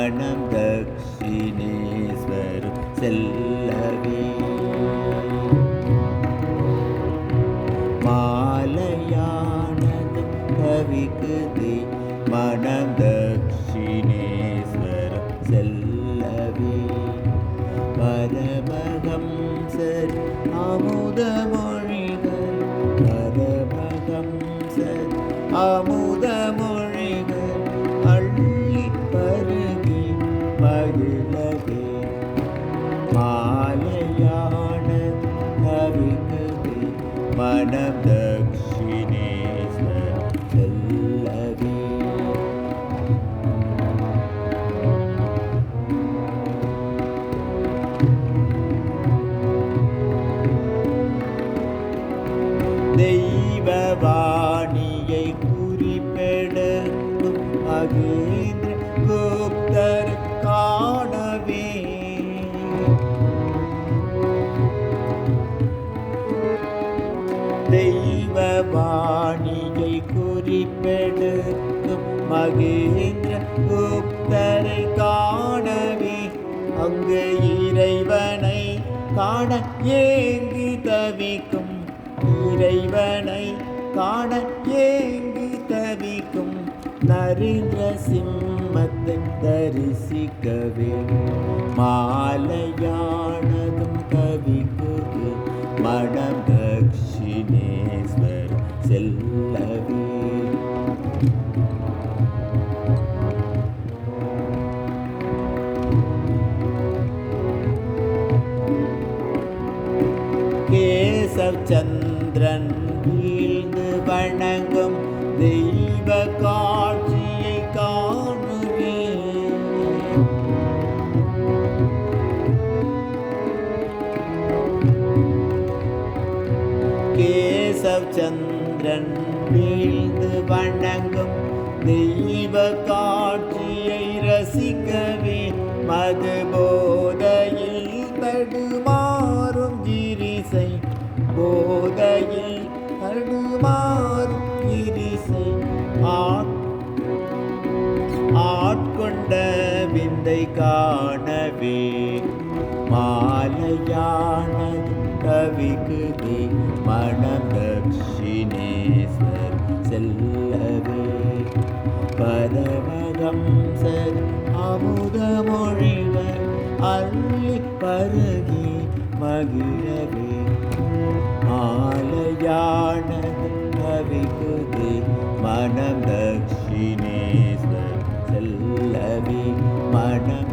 மனம் தக்ஷிணேஸ்வரம் செல்லவே மாலையானது கவிக்குதே மனம் தக்ஷிணேஸ்வரம் செல்லவே பரமஹம்சர் அமுதமொழிகள் பரமஹம்சர் அமுதமொழிகள் அள்ளி பருகி மகிழவே மாலையான கவிக்குதே மனம் தக்ஷிணேஸ்வரம் செல்லவே தெய்வவாணியை குறிப்பெடுக்கும் மகேந்திர குப்தர் காணவே தெய்வவாணியை குறிப்பெடுக்கும் மகேந்திர குப்தரை காணவே அங்கு இறைவனை காண ஏங்கி தவிக்கும் இறைவனை காண ஏங்கி தவிக்கும் நரேந்திர சிம்மத்தை தரிசிக்கவே மாலையானதும் கவிக்குது மனம் தக்ஷிணேஸ்வரம் செல்லவே கேசவ் சந்திரன் வீழ்ந்து வணங்கும் தெய்வ காட்சியை காணுவே கேசவ் சந்திரன் வீழ்ந்து வணங்கும் தெய்வ காட்சியை ரசிக்கவே மது போதையில் தடுமாறும் கிரிசை போதையில் தடுமாறும் கிரிசை ஆட்கொண்ட விந்தை காணவே மாலையானது கவிக்குதே மனம் தக்ஷிணேஸ்வரம் செல்லவே பரமஹம்சர் அமுதமொழிகள் அள்ளி பருகி மகிழவே மாலையானது கவிக்குதே மனம் தக்ஷிணேஸ்வரம் செல்லவே மனம்